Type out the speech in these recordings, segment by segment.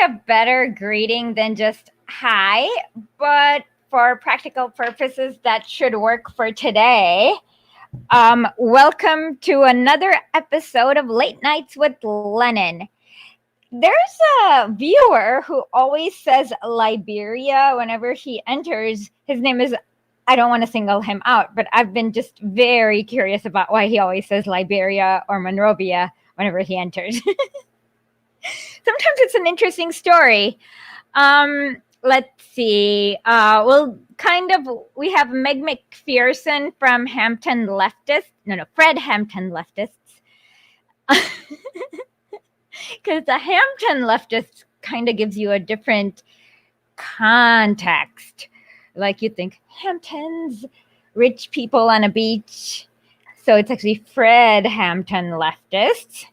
a better greeting than just hi, but for practical purposes, that should work for today. Welcome to another episode of Late Nights with Lenin. There's a viewer who always says Liberia whenever he enters. His name is, I don't want to single him out, but I've been just very curious about why he always says Liberia or Monrovia whenever he enters. Sometimes it's an interesting story. Let's see. We have Meg MacPherson from Hampton Leftists. Fred Hampton Leftists. Because the Hampton Leftists kind of gives you a different context. Like you think, Hamptons, rich people on a beach. So it's actually Fred Hampton Leftists.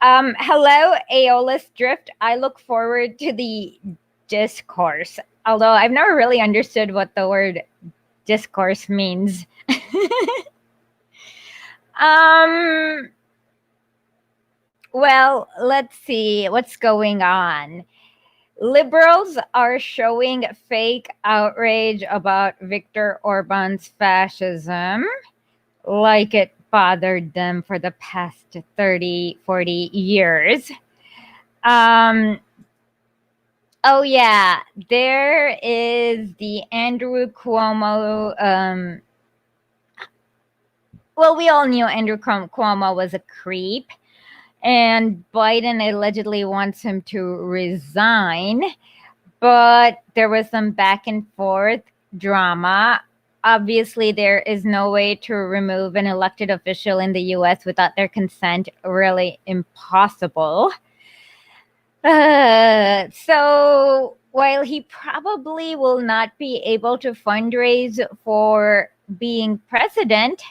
Hello, Aeolus Drift. I look forward to the discourse, although I've never really understood what the word discourse means. Well, let's see what's going on. Liberals are showing fake outrage about Viktor Orban's fascism, like it bothered them for the past 30, 40 years. Oh yeah, there is the Andrew Cuomo. Well, we all knew Andrew Cuomo was a creep, and Biden allegedly wants him to resign, but there was some back and forth drama. Obviously, there is no way to remove an elected official in the U.S. without their consent. Really impossible. So while he probably will not be able to fundraise for being president,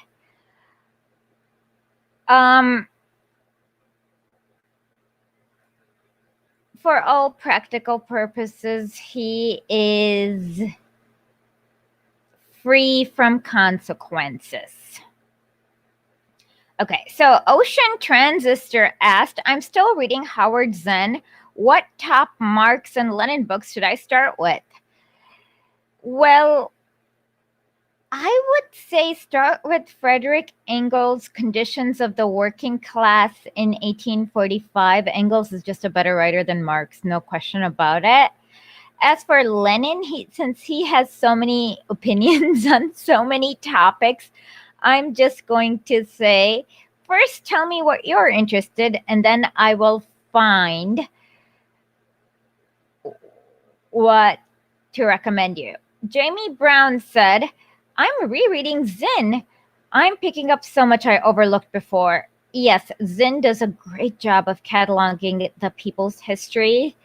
for all practical purposes, he is free from consequences. Okay, so Ocean Transistor asked, I'm still reading Howard Zinn. What top Marx and Lenin books should I start with? Well, I would say start with Frederick Engels' Conditions of the Working Class in 1845. Engels is just a better writer than Marx, no question about it. As for Lenin, since he has so many opinions on so many topics, I'm just going to say, first tell me what you're interested in, and then I will find what to recommend you. Jamie Brown said, I'm rereading Zinn. I'm picking up so much I overlooked before. Yes, Zinn does a great job of cataloging the people's history.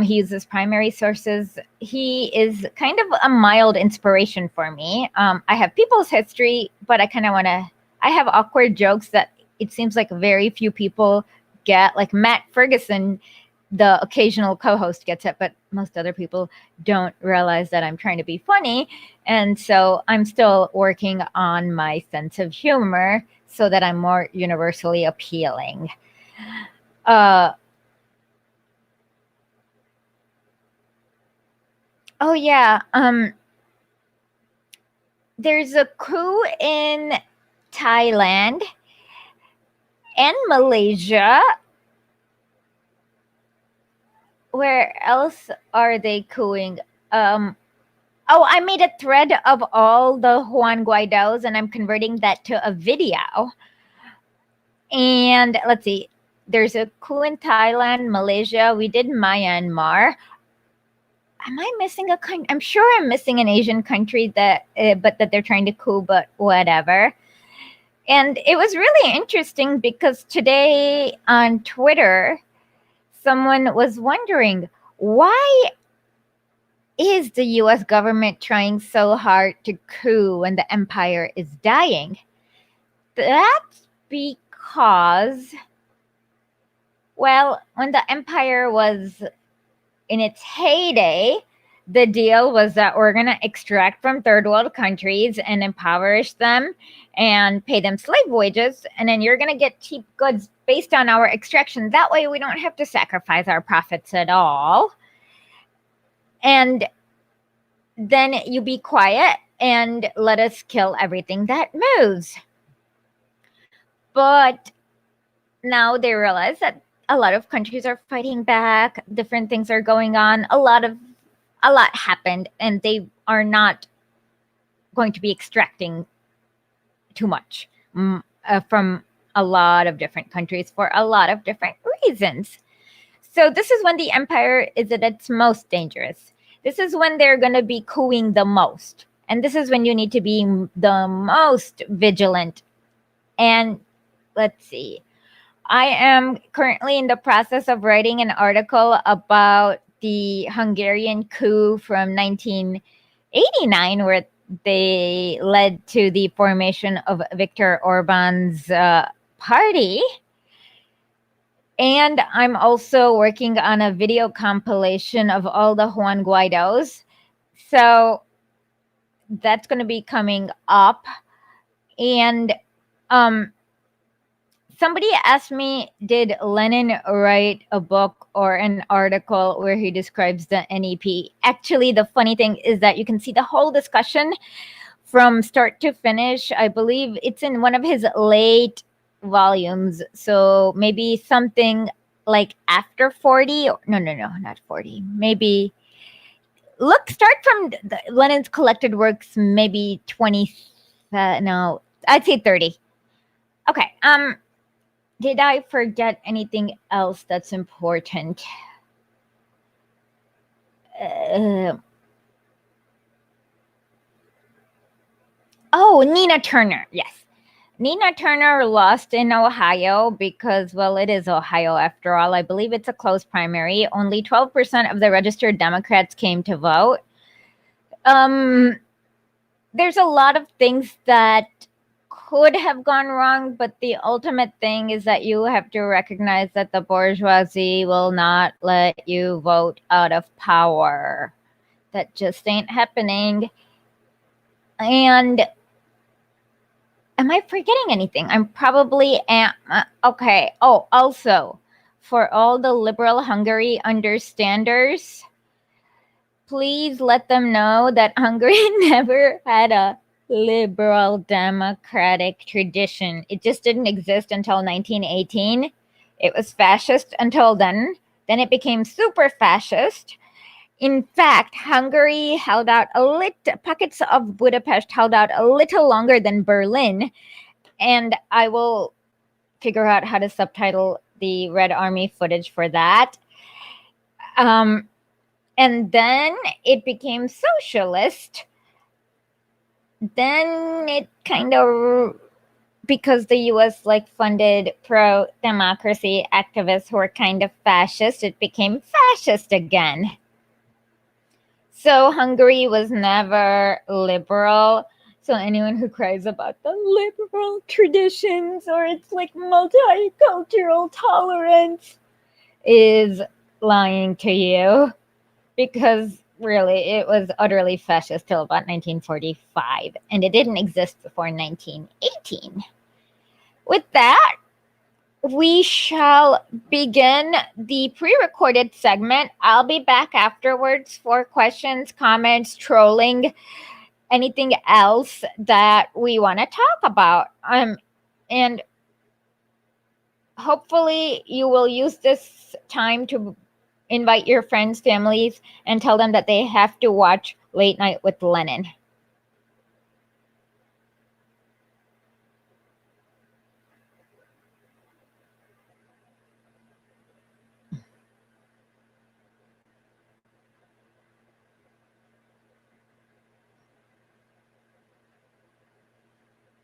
He uses primary sources. He is kind of a mild inspiration for me. I have people's history, but I have awkward jokes that it seems like very few people get. Like Matt Ferguson, the occasional co-host, gets it, but most other people don't realize that I'm trying to be funny. And so I'm still working on my sense of humor so that I'm more universally appealing. Oh yeah, there's a coup in Thailand and Malaysia. Where else are they cooing? I made a thread of all the Juan Guaidos, and I'm converting that to a video. And let's see, there's a coup in Thailand, Malaysia. We did Myanmar. Am I missing a country? I'm sure I'm missing an Asian country but that they're trying to coup, but whatever. And it was really interesting because today on Twitter, someone was wondering, why is the U.S. government trying so hard to coup when the empire is dying? That's because, well, when the empire was in its heyday, The deal was that we're going to extract from third world countries and impoverish them and pay them slave wages. And then you're going to get cheap goods based on our extraction. That way we don't have to sacrifice our profits at all. And then you be quiet and let us kill everything that moves. But now they realize that a lot of countries are fighting back. Different things are going on. A lot happened, and they are not going to be extracting too much from a lot of different countries for a lot of different reasons. So this is when the empire is at its most dangerous. This is when they're going to be cooing the most. And this is when you need to be the most vigilant. And let's see. I am currently in the process of writing an article about the Hungarian coup from 1989, where they led to the formation of Viktor Orban's party. And I'm also working on a video compilation of all the Juan Guaidos. So that's going to be coming up. And somebody asked me, did Lenin write a book or an article where he describes the NEP? Actually, the funny thing is that you can see the whole discussion from start to finish. I believe it's in one of his late volumes. So maybe something like after 40. No, not 40. Maybe start from Lenin's collected works, maybe 20. No, I'd say 30. Okay. Did I forget anything else that's important? Nina Turner. Yes. Nina Turner lost in Ohio because, well, it is Ohio after all. I believe it's a close primary. Only 12% of the registered Democrats came to vote. There's a lot of things that could have gone wrong, but the ultimate thing is that you have to recognize that the bourgeoisie will not let you vote out of power. That just ain't happening. And am I forgetting anything? I'm probably okay. Oh, also, for all the liberal Hungary understanders, please let them know that Hungary never had a liberal democratic tradition. It just didn't exist until 1918. It was fascist until then. Then it became super fascist. In fact, Hungary held out pockets of Budapest held out a little longer than Berlin. And I will figure out how to subtitle the Red Army footage for that. And then it became socialist. Then it kind of, because the US funded pro-democracy activists who were kind of fascist, it became fascist again. So Hungary was never liberal. So anyone who cries about the liberal traditions or it's multicultural tolerance is lying to you, because really it was utterly fascist till about 1945, and it didn't exist before 1918. With that, we shall begin the pre-recorded segment. I'll be back afterwards for questions, comments, trolling, anything else that we want to talk about. And hopefully you will use this time to invite your friends, families, and tell them that they have to watch Late Night with Lenin.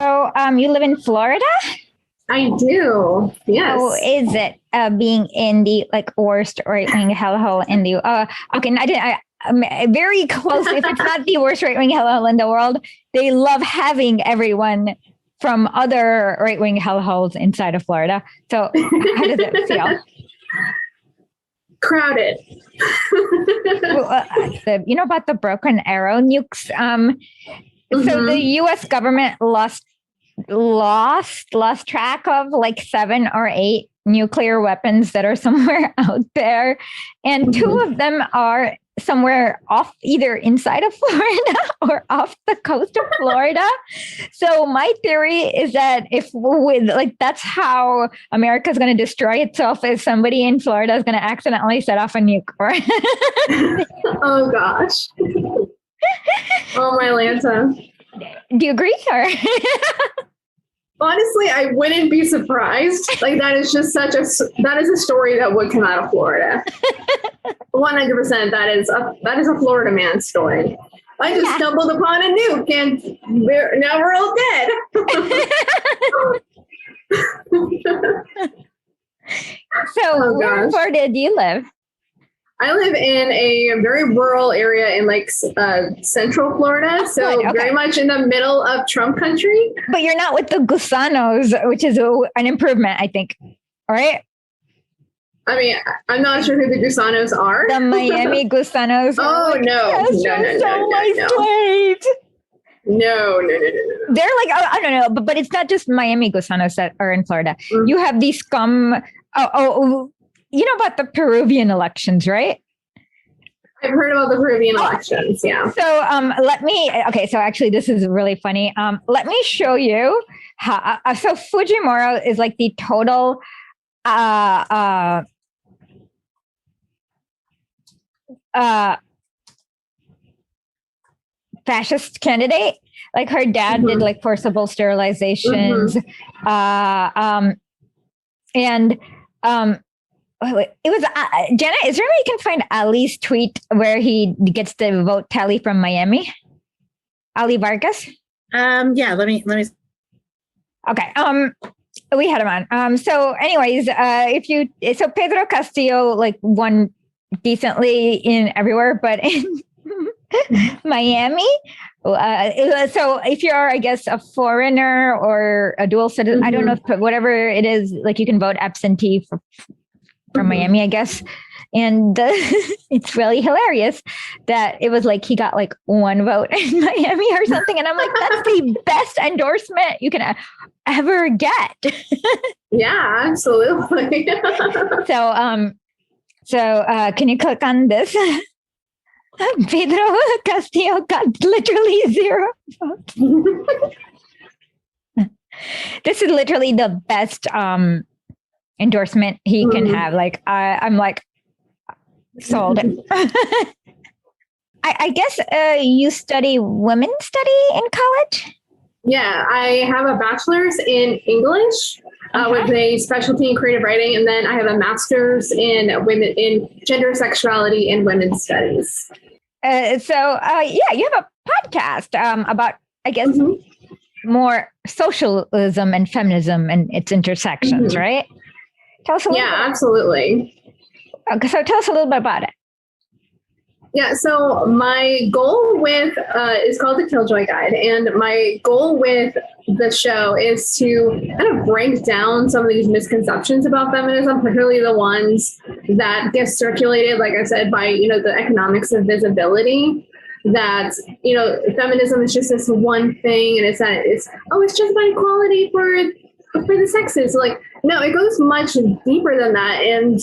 So, you live in Florida? I do. Yes. How is it being in the worst right-wing hellhole in the? Okay, I'm very close. If it's not the worst right-wing hellhole in the world, they love having everyone from other right-wing hellholes inside of Florida. So, how does it feel? crowded. You know about the broken arrow nukes? So the U.S. government lost track of like 7 or 8 nuclear weapons that are somewhere out there, and 2 of them are somewhere off, either inside of Florida or off the coast of Florida. So my theory is that that's how America is going to destroy itself, is somebody in Florida is going to accidentally set off a nuke. Oh gosh. Oh my Lanta. Do you agree? Or honestly, I wouldn't be surprised. Like that is just that is a story that would come out of Florida. 100%. That is a Florida man story. I just stumbled upon a nuke and now we're all dead. So where in Florida do you live? I live in a very rural area in like central Florida, so very much in the middle of Trump country. But you're not with the Gusanos, which is an improvement, I think. All right. I mean, I'm not sure who the Gusanos are. The Miami Gusanos. Oh no! No. They're like, I don't know, but it's not just Miami Gusanos that are in Florida. Mm-hmm. You have these scum. You know about the Peruvian elections, right? I've heard about the Peruvian elections, yeah. So so actually this is really funny. Let me show you how, so Fujimori is like the total fascist candidate. Like her dad did like forcible sterilizations. It was Jenna. Is there a way you can find Ali's tweet where he gets the vote tally from Miami? Ali Vargas. Yeah. Let me. Okay. We had him on. So, anyways, Pedro Castillo like won decently in everywhere, but in Miami. So if you're, I guess, a foreigner or a dual citizen, I don't know if whatever it is, like you can vote absentee from Miami, I guess. And it's really hilarious that it was like he got like 1 vote in Miami or something. And I'm like, that's the best endorsement you can ever get. Yeah, absolutely. So can you click on this? Pedro Castillo got literally 0 votes. This is literally the best endorsement he can have. Like I'm like sold. I guess you study women's study in college? Yeah, I have a bachelor's in English with a specialty in creative writing, and then I have a master's in gender, sexuality, and women's studies. You have a podcast about, I guess, more socialism and feminism and its intersections, right? Tell us a little bit. Absolutely. Okay, so tell us a little bit about it. Yeah, so my goal with is called the Killjoy Guide, and my goal with the show is to kind of break down some of these misconceptions about feminism, particularly the ones that get circulated, like I said, by the economics of visibility. That feminism is just this one thing, and it's just about equality for the sexes. Like, no, it goes much deeper than that, and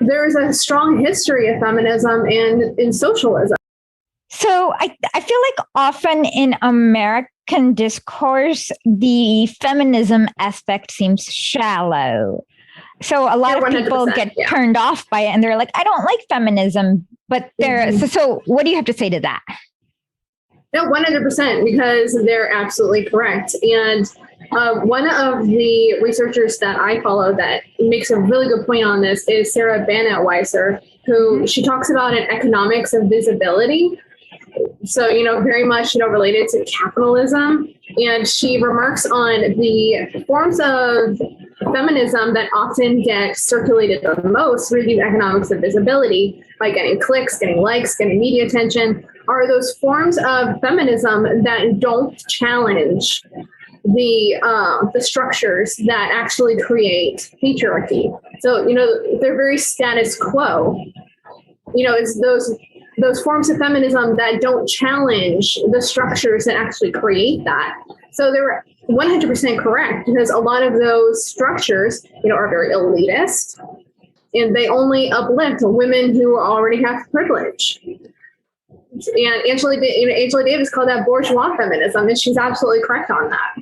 there's a strong history of feminism and in socialism. So I feel like often in American discourse, the feminism aspect seems shallow. So a lot of people get turned off by it, and they're like, I don't like feminism. But so what do you have to say to that? No, 100%, because they're absolutely correct. And one of the researchers that I follow that makes a really good point on this is Sarah Banat-Weiser, who she talks about an economics of visibility. So, very much, related to capitalism. And she remarks on the forms of feminism that often get circulated the most through these economics of visibility, like getting clicks, getting likes, getting media attention, are those forms of feminism that don't challenge the structures that actually create patriarchy. So, they're very status quo. It's those forms of feminism that don't challenge the structures that actually create that. So they're 100% correct, because a lot of those structures, are very elitist, and they only uplift women who already have privilege. And Angela Davis called that bourgeois feminism, and she's absolutely correct on that.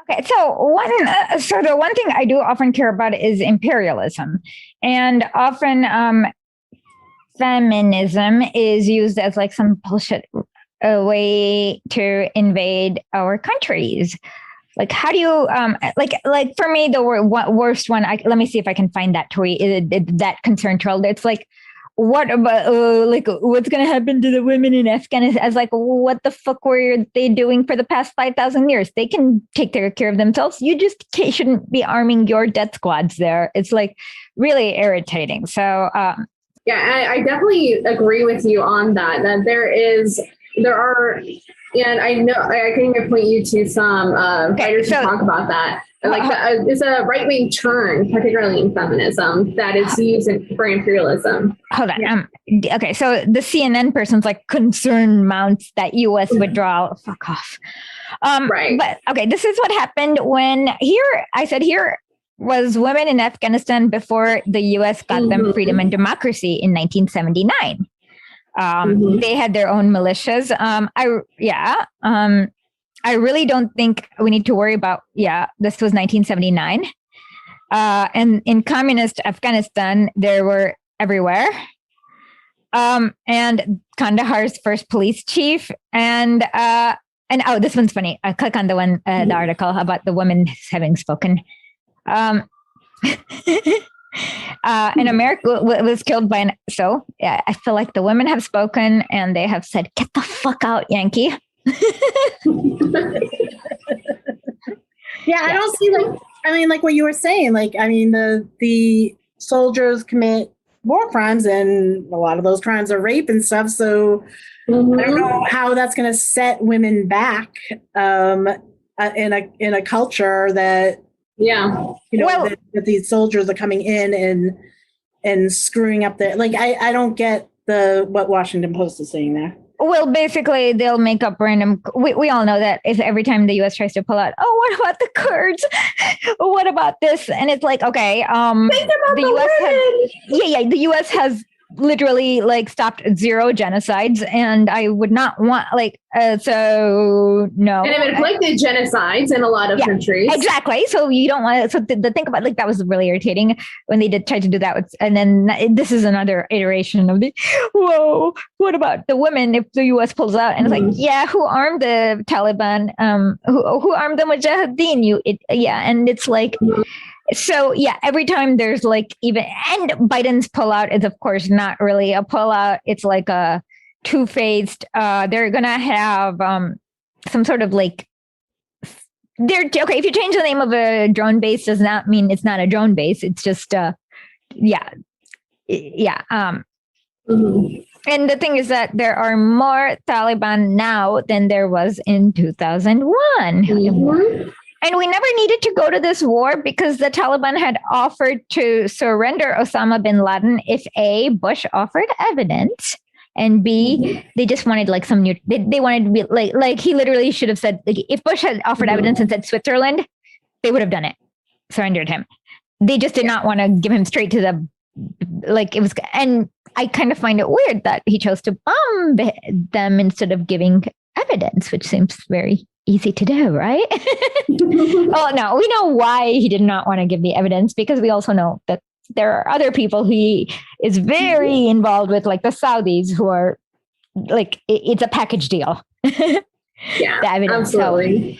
Okay, so the one thing I do often care about is imperialism, and often feminism is used as like some bullshit way to invade our countries. Like, how do you like for me the worst one? Let me see if I can find that tweet, that concern troll. It's like, what about what's going to happen to the women in Afghanistan? As like, what the fuck were they doing for the past 5,000 years? They can take care of themselves. You just shouldn't be arming your death squads there. It's like really irritating. So yeah, I definitely agree with you on that. That there are, and I know I can even point you to some writers who talk about that. Like it's a right-wing turn, particularly in feminism, that is used for imperialism. Hold on. Yeah. Okay, so the CNN person's like, concern mounts that U.S. withdrawal. Fuck off. Right. But okay, this is what happened when here was women in Afghanistan before the U.S. got them freedom and democracy in 1979. They had their own militias. I really don't think we need to worry about, this was 1979. And in communist Afghanistan, they were everywhere. And Kandahar's first police chief. And this one's funny. I click on the article about the women having spoken. And America was killed by I feel like the women have spoken and they have said, get the fuck out, Yankee. I don't see like what you were saying, the soldiers commit war crimes, and a lot of those crimes are rape and stuff, so I don't know how that's going to set women back in a culture that that these soldiers are coming in and screwing up their, I don't get what Washington Post is saying there. Well, basically, they'll make up random. We all know that if every time the U.S. tries to pull out, what about the Kurds? What about this? And it's like, okay, the U.S. has literally stopped 0 genocides, and I would not want so no. And it inflicted genocides in a lot of countries. Exactly. So you don't want to. So the think about that was really irritating when they try to do that. And then this is another iteration of the whoa. What about the women if the U.S. pulls out? And it's like, who armed the Taliban? Who armed the Mujahideen? And it's like. So every time there's and Biden's pullout is of course not really a pullout. It's like a two-faced. They're gonna have some sort of if you change the name of a drone base, does not mean it's not a drone base. It's just And the thing is that there are more Taliban now than there was in 2001. And we never needed to go to this war because the Taliban had offered to surrender Osama bin Laden if A, Bush offered evidence, and B, they just wanted some new, they wanted to be he literally should have said, if Bush had offered evidence and said Switzerland, they would have done it, surrendered him. They just did not want to give him straight to the, it was, and I kind of find it weird that he chose to bomb them instead of giving evidence, which seems very easy to do, right? Oh, no, we know why he did not want to give the evidence, because we also know that there are other people he is very involved with, like the Saudis, who are it's a package deal. The evidence, absolutely.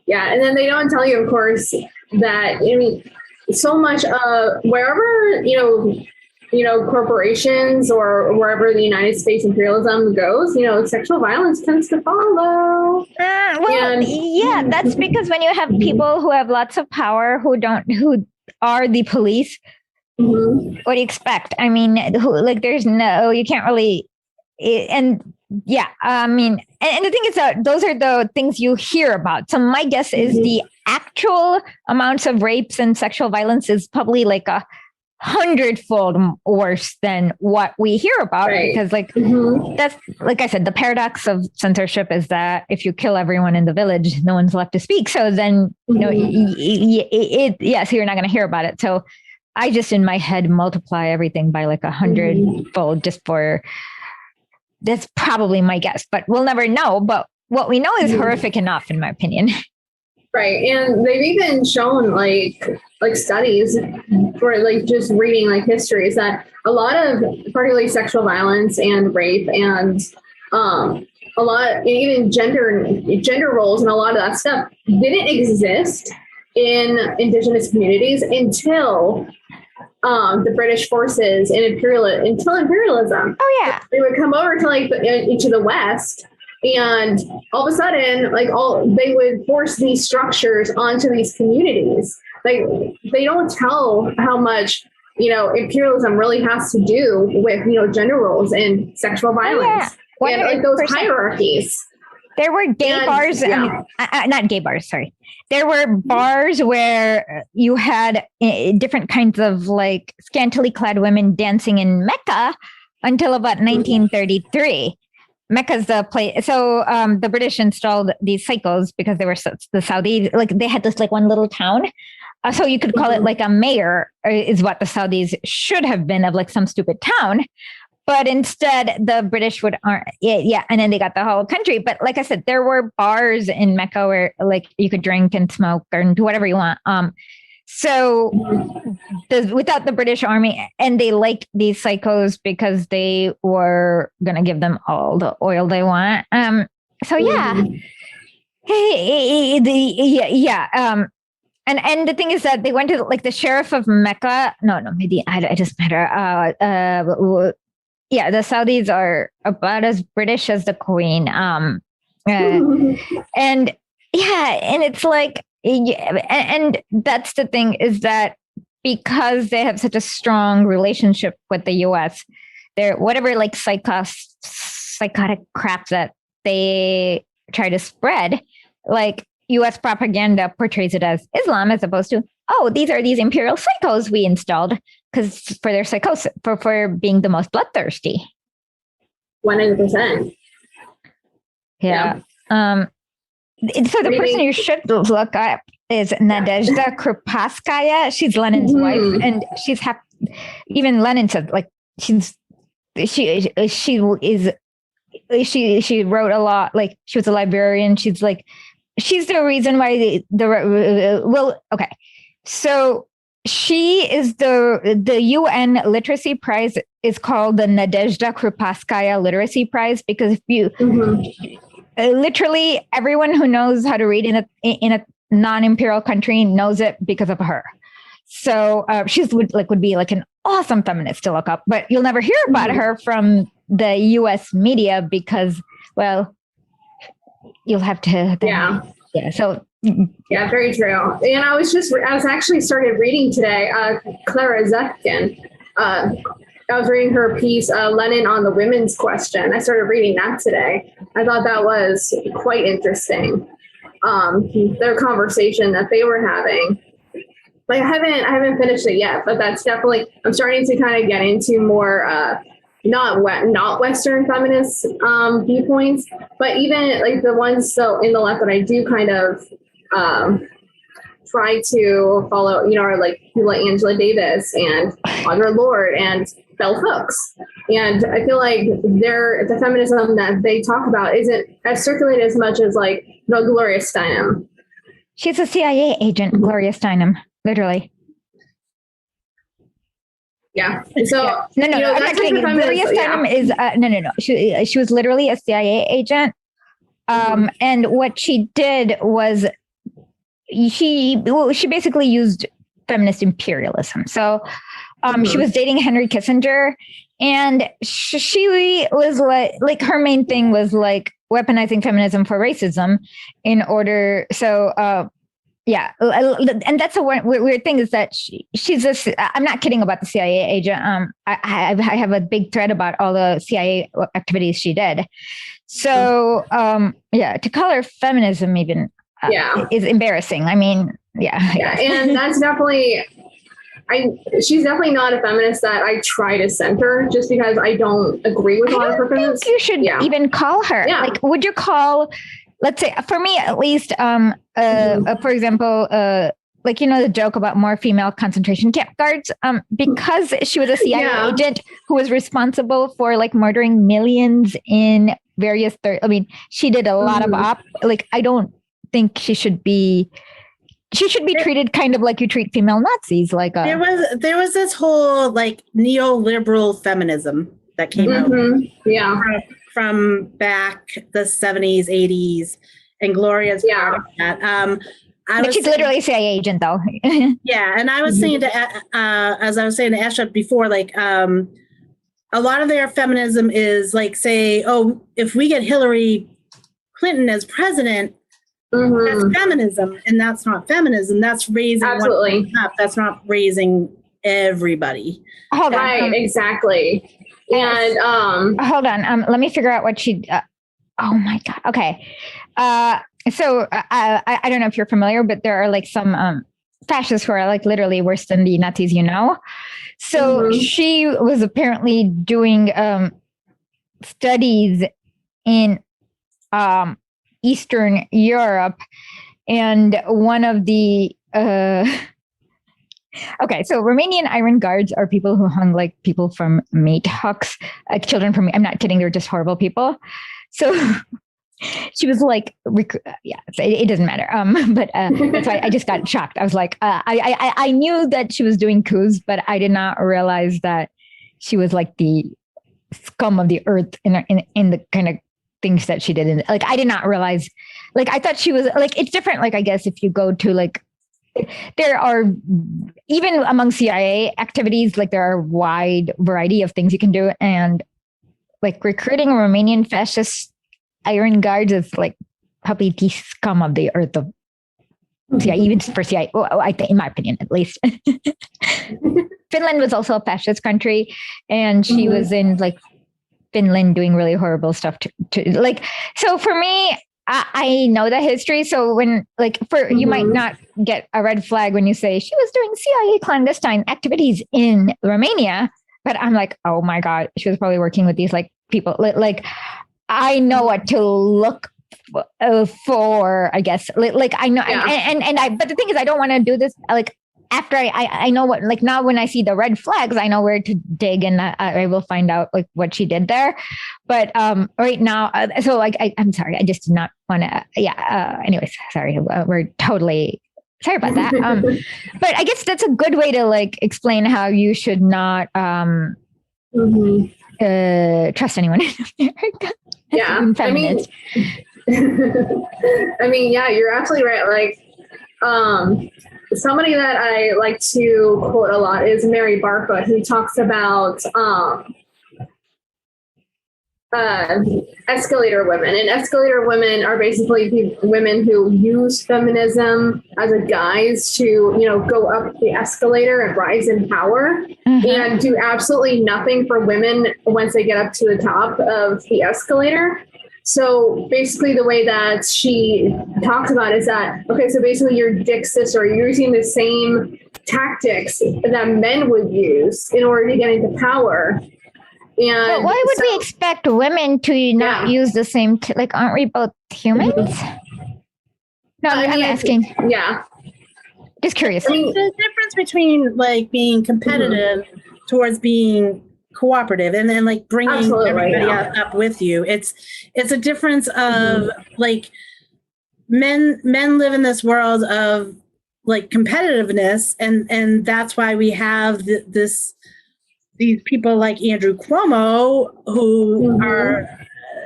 And then they don't tell you, of course, that so much wherever corporations or wherever the United States imperialism goes, sexual violence tends to follow. That's because when you have people who have lots of power who are the police, what do you expect? I mean, there's you can't really, and yeah, I mean, and the thing is that those are the things you hear about. So my guess is the actual amounts of rapes and sexual violence is probably like 100-fold worse than what we hear about. Right. Because like that's, like I said, the paradox of censorship is that if you kill everyone in the village, no one's left to speak. So then, you know, so you're not going to hear about it. So I just in my head multiply everything by like 100-fold just for. That's probably my guess, but we'll never know. But what we know is horrific enough, in my opinion. Right. And they've even shown like studies for like just reading like histories that a lot of particularly sexual violence and rape and a lot even gender roles and a lot of that stuff didn't exist in indigenous communities until the British forces and imperialism. Oh yeah, they would come over to like into the West, and all of a sudden, like they would force these structures onto these communities. Like they don't tell how much imperialism really has to do with gender roles and sexual violence and like those hierarchies. There were gay bars. Yeah. I mean, not gay bars. Sorry. There were bars where you had different kinds of like scantily clad women dancing in Mecca until about 1933. Mecca's the place. So the British installed these cycles because they were the Saudis. Like they had this like one little town. So you could call it like a mayor is what the Saudis should have been of like some stupid town. But instead, the British would, and then they got the whole country. But like I said, there were bars in Mecca where like you could drink and smoke and do whatever you want. So without the British army, and they liked these psychos because they were going to give them all the oil they want. So yeah, and the thing is that they went to like the sheriff of Mecca. No, maybe I just met her. Yeah, the Saudis are about as British as the Queen. And it's like, and that's the thing is that because they have such a strong relationship with the US, they're whatever like psychotic crap that they try to spread, like US propaganda portrays it as Islam as opposed to, oh, these are these imperial psychos we installed because for their psychosis, for being the most bloodthirsty. 100%. Yeah. So the person you should look up is Nadezhda Krupskaya. She's Lenin's wife, and she's even Lenin said like she wrote a lot. Like she was a librarian. She's the reason why okay. So she is the UN Literacy Prize is called the Nadezhda Krupskaya Literacy Prize because if you literally everyone who knows how to read in a non-imperial country knows it because of her. So she's would be like an awesome feminist to look up, but you'll never hear about her from the US media because, well, you'll have to. Yeah. So. Yeah, very true. And I was actually started reading today, Clara Zetkin. I was reading her piece, Lenin on the Women's Question. I started reading that today. I thought that was quite interesting. Their conversation that they were having. Like I haven't finished it yet, but that's definitely, I'm starting to kind of get into more not Western feminist viewpoints, but even like the ones still in the left that I do kind of try to follow, are like people like Angela Davis and Audre Lorde and Bell Hooks. And I feel like the feminism that they talk about isn't as circulated as much as like Gloria Steinem. She's a CIA agent, Gloria Steinem, literally. Yeah. So no, I'm not kidding. Gloria Steinem is no. She was literally a CIA agent. And what she did was she basically used feminist imperialism. So she was dating Henry Kissinger, and she was like her main thing was like weaponizing feminism for racism in order. So Yeah, and that's a weird thing is that she's this. I'm not kidding about the CIA agent. I have a big thread about all the CIA activities she did. So yeah, to call her feminism even is embarrassing. I mean, yeah, and that's definitely. She's definitely not a feminist that I try to center just because I don't agree with a lot of her feminists. You should even call her. Yeah. Like, would you call? Let's say, for me at least, for example, like, you know, the joke about more female concentration camp guards, because she was a CIA agent who was responsible for like murdering millions in various, I mean, she did a lot of like, I don't think she should be treated kind of like you treat female Nazis. Like there was this whole like neoliberal feminism that came out. Yeah. From back the 70s, 80s, and Gloria's part of that. But she's literally a CIA agent, though. Yeah, and I was saying as I was saying to Esha before, like a lot of their feminism is like, say, oh, if we get Hillary Clinton as president, that's feminism, and that's not feminism. That's raising one person up. That's not raising everybody. Hold on. Right, exactly. And hold on. Let me figure out what she. Oh my God. Okay. So I don't know if you're familiar, but there are like some fascists who are like literally worse than the Nazis, you know. So she was apparently doing studies in Eastern Europe, and one of the okay, so Romanian iron guards are people who hung like people from meat hooks, like children from. I'm not kidding; they're just horrible people. So she was like, yeah, it doesn't matter. But that's why I just got shocked. I was like, I knew that she was doing coups, but I did not realize that she was like the scum of the earth in the kind of things that she did. And like, I did not realize. Like, I thought she was like, it's different. Like, I guess if you go to like. There are, even among CIA activities, like there are a wide variety of things you can do. And like recruiting Romanian fascist iron guards is like probably the scum of the earth of CIA, even for CIA, well, I think, in my opinion, at least. Finland was also a fascist country, and she was in like Finland doing really horrible stuff to like, so for me, I know the history. So when like you might not get a red flag when you say she was doing CIA clandestine activities in Romania, but I'm like, oh my God, she was probably working with these like people. Like I know what to look for, I guess. Like I know, and but the thing is, I don't want to do this like after I know what, like now when I see the red flags, I know where to dig, and I will find out like what she did there. But right now, so like I'm sorry, I just did not want to. Anyways, sorry, we're totally sorry about that. But I guess that's a good way to like explain how you should not trust anyone in America. Yeah, I mean, yeah, you're absolutely right. Like, somebody that I like to quote a lot is Mary Barfoot, who talks about escalator women. And escalator women are basically women who use feminism as a guise to, you know, go up the escalator and rise in power and do absolutely nothing for women once they get up to the top of the escalator. So basically the way that she talks about is that, okay, so basically you're Dick's sister, you're using the same tactics that men would use in order to get into power. And but why would we expect women to not use the same, like, aren't we both humans? No, I'm asking. Yeah. Just curious. I mean, the difference between like being competitive towards being cooperative and then like bringing everybody up with you. It's a difference of like men live in this world of like competitiveness, and that's why we have these people like Andrew Cuomo who are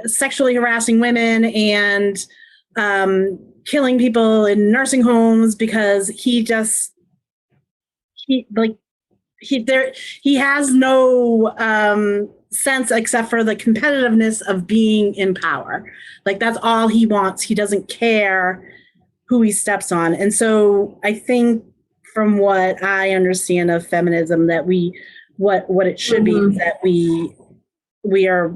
sexually harassing women and killing people in nursing homes because he has no sense except for the competitiveness of being in power. Like that's all he wants. He doesn't care who he steps on. And so I think from what I understand of feminism, that what it should be is that we are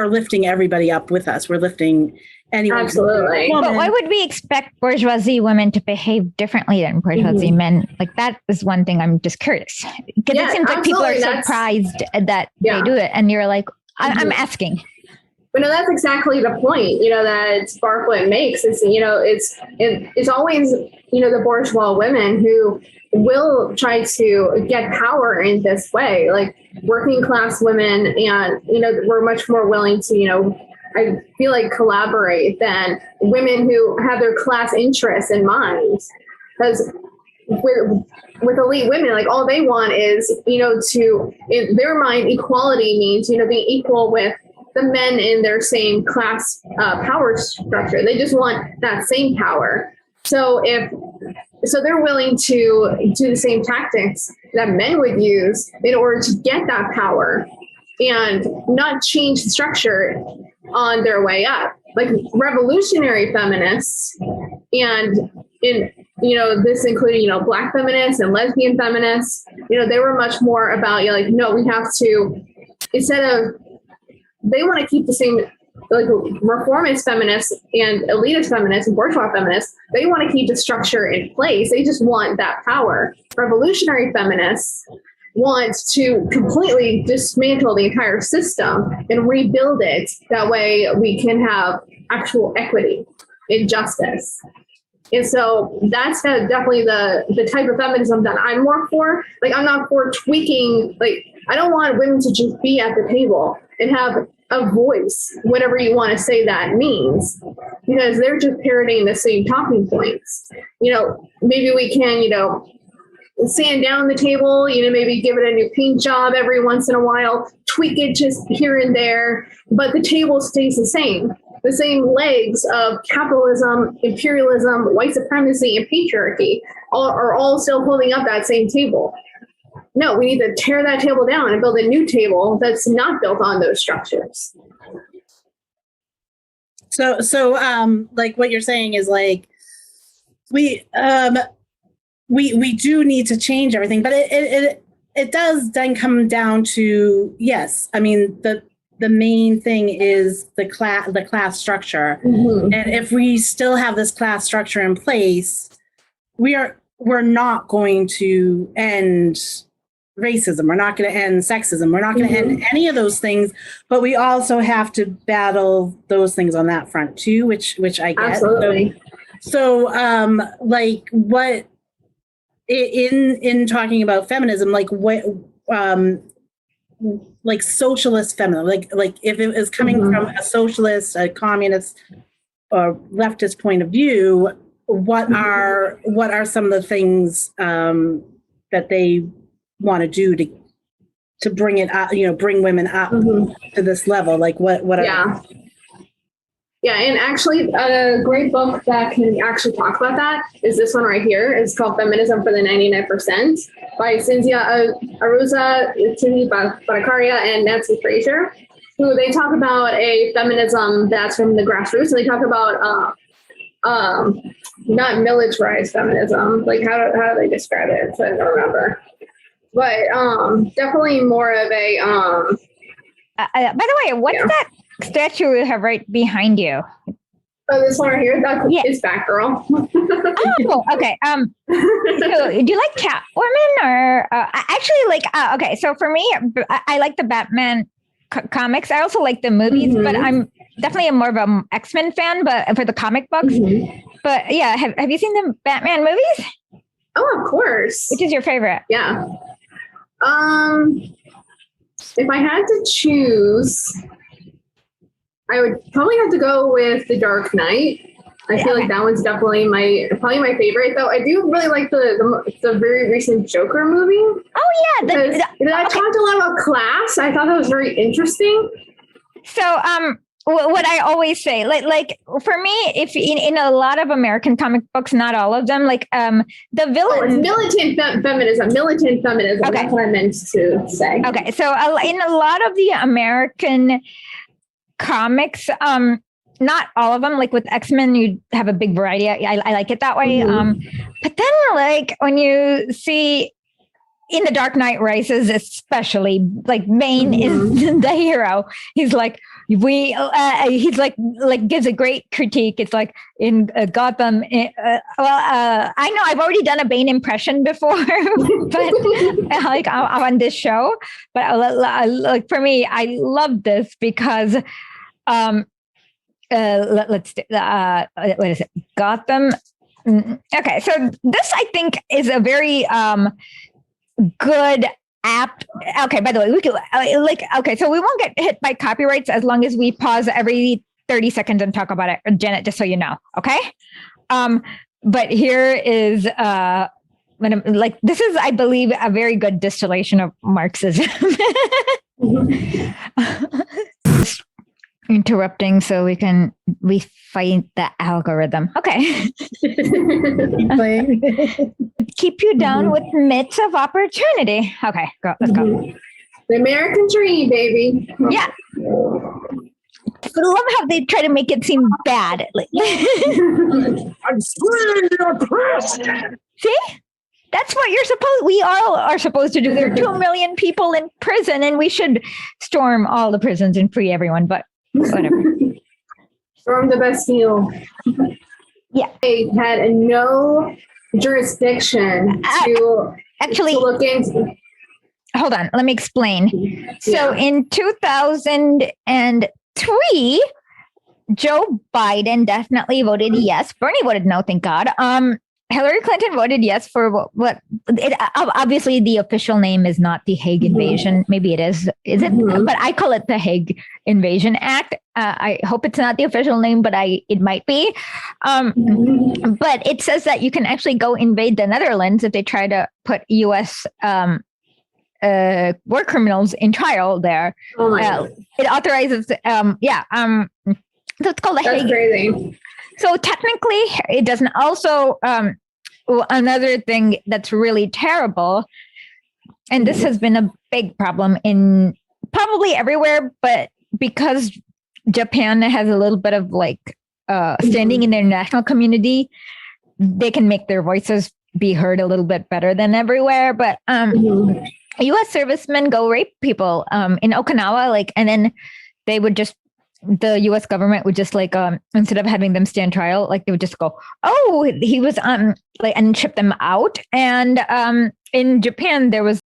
lifting everybody up with us. We're lifting anyone. Absolutely. But why would we expect bourgeoisie women to behave differently than bourgeoisie men? Like, that is one thing I'm just curious, because it seems like people are surprised that they do it, and you're like, I'm asking. But no, that's exactly the point, that Sparklet makes is, it's always, the bourgeois women who will try to get power in this way, like working class women. And, we're much more willing to, I feel like, collaborate than women who have their class interests in mind. Because with elite women, like, all they want is, to, in their mind, equality means, being equal with the men in their same class power structure. They just want that same power. So they're willing to do the same tactics that men would use in order to get that power and not change the structure on their way up. Like revolutionary feminists, and this including, Black feminists and lesbian feminists, they were much more about, no, we have to, instead of, they want to keep the same, like reformist feminists and elitist feminists and bourgeois feminists, they want to keep the structure in place. They just want that power. Revolutionary feminists want to completely dismantle the entire system and rebuild it. That way we can have actual equity and justice. And so that's definitely the type of feminism that I'm more for. Like, I'm not for tweaking, like, I don't want women to just be at the table and have a voice, whatever you want to say that means, because they're just parroting the same talking points. Maybe we can, sand down the table, maybe give it a new paint job every once in a while, tweak it just here and there, but the table stays the same. The same legs of capitalism, imperialism, white supremacy, and patriarchy are all still holding up that same table. No, we need to tear that table down and build a new table that's not built on those structures. So, like what you're saying is like, we do need to change everything, but it does then come down to, yes, I mean, the main thing is the class structure. And if we still have this class structure in place, we're not going to end racism. We're not going to end sexism. We're not going to end any of those things, but we also have to battle those things on that front too, which I get. Absolutely. So like what in talking about feminism, like what like socialist feminism, like if it is coming from a socialist, a communist, or leftist point of view, what are some of the things that they want to do to bring it up, bring women up to this level? Like what are Yeah, and actually a great book that can actually talk about that is this one right here. It's called Feminism for the 99% by Cynthia Aruza, Tini Bhattacharya, and Nancy Fraser, who they talk about a feminism that's from the grassroots. And they talk about not militarized feminism, like how do they describe it? So I don't remember. But definitely more of a by the way, what's that statue we have right behind you? Oh, this one right here? That's is Batgirl. Oh, okay. So do you like Catwoman or actually like? Okay, so for me, I like the Batman comics. I also like the movies, but I'm definitely more of an X-Men fan. But for the comic books, but yeah, have you seen the Batman movies? Oh, of course. Which is your favorite? Yeah. If I had to choose, I would probably have to go with The Dark Knight. I feel like that one's definitely probably my favorite. Though I do really like the very recent Joker movie. Oh yeah, I talked a lot about class. I thought that was very interesting. So what I always say, like for me, if in a lot of American comic books, not all of them, like the villain, militant feminism. Okay. That's what I meant to say. Okay, so in a lot of the American comics, not all of them. Like with X-Men, you have a big variety. I like it that way. But then like when you see in The Dark Knight Rises, especially, like Bane is the hero. He's like, he's like gives a great critique. It's like in Gotham. I know I've already done a Bane impression before, but like on this show. But like for me, I love this because, let's what is it? Gotham. Okay, so this I think is a very good app. Okay, by the way, we could okay, so we won't get hit by copyrights as long as we pause every 30 seconds and talk about it, Janet, just so you know. Okay. But here is like this is, I believe, a very good distillation of Marxism. Interrupting so we fight the algorithm. Okay. Keep you down with myths of opportunity. Okay, let's go. The American dream, baby. Yeah. I love how they try to make it seem bad. I'm screwing your press. See? That's what we all are supposed to do. There are 2 million people in prison and we should storm all the prisons and free everyone, but whatever. Storm the Bastille. Yeah. They had no jurisdiction to look into. Hold on, let me explain. So in 2003, Joe Biden definitely voted yes. Bernie voted no, thank God. Hillary Clinton voted yes for what obviously the official name is not the Hague Invasion. Maybe it is it? But I call it the Hague Invasion Act. I hope it's not the official name, but it might be. But it says that you can actually go invade the Netherlands if they try to put U.S. War criminals in trial there. Oh my God. It authorizes, so it's called the Hague. That's crazy. So technically, it doesn't. Also, another thing that's really terrible, and this has been a big problem in probably everywhere, but because Japan has a little bit of like standing in the international community, they can make their voices be heard a little bit better than everywhere. But U.S. servicemen go rape people in Okinawa, like, and then they would just. The U.S. government would just like instead of having them stand trial, like they would just go, "Oh, he was like," and ship them out. And in Japan, there was